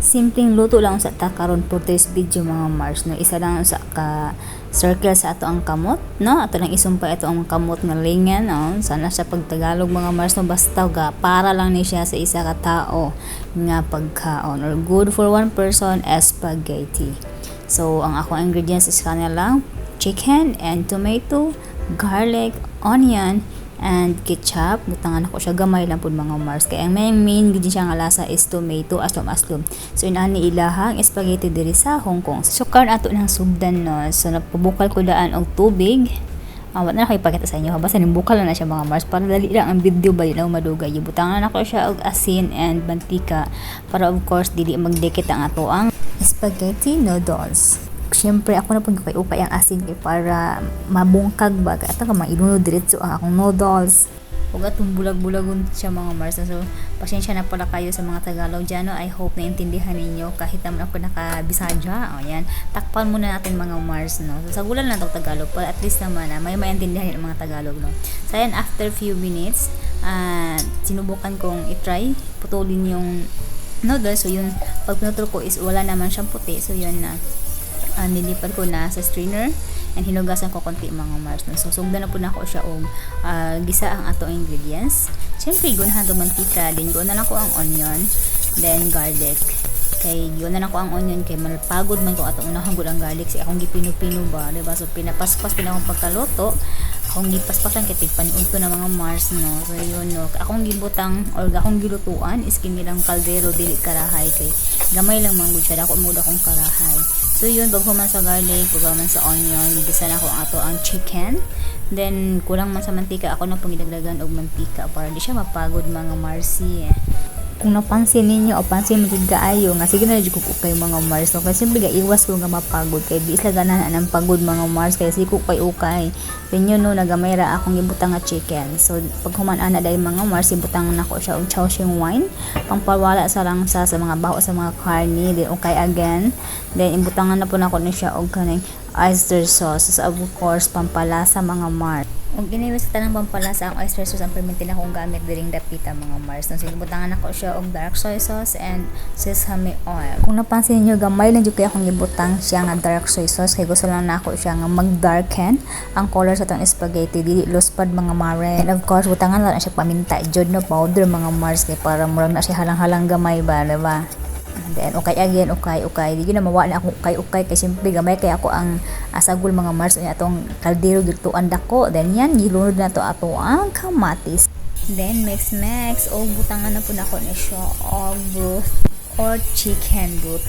Simpleng luto lang sa ta karon for today's video mga Mars no. Isa lang sa ka circle sa ato ang kamot no. Ato lang isumpay ato ang kamot nga lingan no. Sana sa pagtagalog mga Mars no, basta ga para lang ni siya sa isa ka tao nga pagkaon or good for one person as spaghetti. So ang ako ingredients is kanila chicken and tomato, garlic, onion, and ketchup. Butangan ako siya gamay lang po mga Mars. Kaya ang main gid siya nga lasa is tomato aslom. So inani ilahang spaghetti diri sa Hong Kong. Sukar ato ng sugdan no. So napabukal ko daan og tubig. Wala na kayo ipakita sa inyo. Basta nimbukal na siya mga Mars. Para dali lang ang video ba yun madugay. Butangan ako siya og asin and mantika. Para of course dili magdikit ang ato ang spaghetti noodles. Siyempre ako na pong upay ang asin kay para mabungkag ba ato ka mailunod diretso ang akong noodles ug atong bulag-bulagon siya mga Mars. So pasensya na pala kayo sa mga Tagalog dyan no? I hope naintindihan ninyo kahit naman ako nakabisadya. O yan, takpan muna natin mga Mars no. So sagulan lang tong Tagalog pero at least naman may maintindihan ng mga Tagalog no. So yan, after few minutes sinubukan kong i-try putulin yung noodles. So yun, pag pinutol ko is wala naman siyang puti. So yun na nilipat ko na sa strainer and hinugasan ko konti mga Mars no. So sugdan na po na ako siya og gisa ang ato ingredients. Siyempre gunahan to mantika, din guna na ko ang onion, then garlic. Kay guna na ko ang onion kay malpagod man ko atong unahang gud ang garlic si akong gipino-pino ba, diba? So pinapaspas pinakong pagkaloto akong gipaspasan kay tigpaniunto na mga Mars no. So yun no, akong gibutang or akong gilutuan is kinilang kaldero dili karahay kay gamay lang man gud siya dako mo akong karahay. So yun, bago man sa garlic, bago man sa onion, gisa na ko ato ang chicken. Then kulang man sa mantika, ako na pong idagdagan og mantika para di siya mapagod mga Marsi. Kung napansin ninyo o pansin mo kaayo nga sige na jud ko kay mga Mars no, kasi simple iwas ko nga mapagod kay di isla ganahan ang pagod mga Mars kay siko kay ukay then yun no nagamay ra akong ibutang nga chicken. So pag human ana dai mga Mars ibutang nako siya og Chongqing wine pangpawala sa langsa sa mga baho sa mga karne then okay again then ibutangan na po nako ni siya og kaning oyster sauce. So of course pampalasa mga Mars. Ug ginaiwas sa tanang pampalasa ang oyster sauce ang permanente na kong gamit diring dapita mga Mars. So sinubutangan ako siya og dark soy sauce and sesame oil. Kung napansin niyo gamay lang jud kay akong gibutang siya nga dark soy sauce kay gusto lang nako siya nga mag-darken ang color sa tong spaghetti dili luspad mga Mare. And of course butangan lang siya paminta jud no powder mga Mars kay para murag na siya halang-halang gamay ba, diba? Then okay again, okay di na mawala ako okay kay simple gamay kay ako ang asagol mga Mars unya atong kaldero gituan dako. Then yan gilunod na to ato ang kamatis. Then mix o butangan na po nako ni siya og broth or chicken broth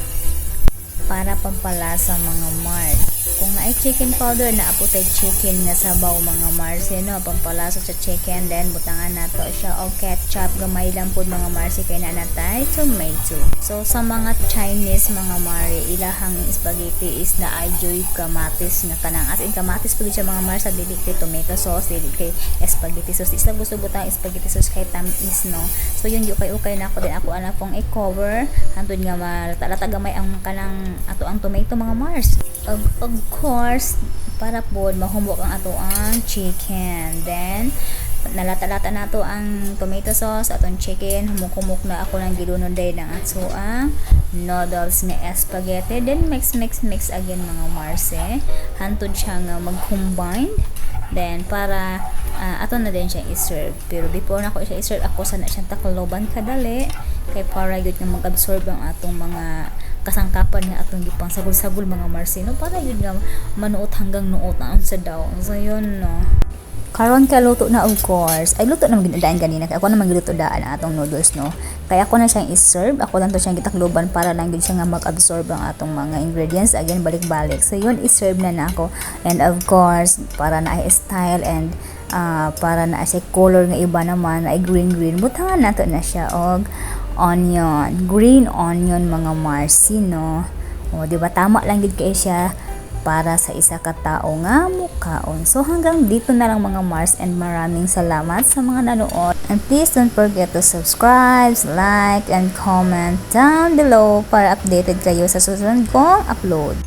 para pampalasa mga Mars. Kung naay chicken powder na apotay chicken nga sabaw mga Mars no, pampalasa sa chicken. Then butangan nato siya og ketchup gamay lang pud mga Mars kay na natay tomato. So sa mga Chinese mga Mare ilahang spaghetti is na ajoy kamatis nga kanang as in kamatis pud siya mga Mars sa dili kay tomato sauce dili kay spaghetti sauce. Isa gusto butang spaghetti sauce kay tamis no. So yun okay na ako din ako ana pong i-cover hantod nga malata gamay ang kanang ato ang tomato mga Mars. Of course para po mahumok ang ato ang chicken. Then nalata-lata na to ang tomato sauce atong chicken. Humuk na ako ng gilunod din ng ato ang noodles nga spaghetti. Then mix again mga Marse hantod siya nga mag-combine. Then para ato na din siya i-serve. Pero before na ako siya i-serve ako sana siyang takloban kadali kay para yun nga mag-absorb ang atong mga kasangkapan nga atong gipang sagol-sagol mga Marsino para yun nga manuot hanggang nuot na sa daw. So yun no. Karon ka luto na of course. Ay luto na ginadaan kanina kay ako na magluto daan ang atong noodles no. Kaya ako na siyang i-serve. Ako lang to siyang gitakloban para lang gid siya nga mag-absorb ang atong mga ingredients again balik-balik. So yun i-serve na nako. And of course para na ay style and para na ay color nga iba naman ay green butangan nato na siya og onion, green onion mga Marsi no. O di ba tama lang gid kay siya para sa isa ka tawo nga mukaon. So hanggang dito na lang mga Mars and maraming salamat sa mga nanood. And please don't forget to subscribe, like and comment down below para updated kayo sa susunod kong upload.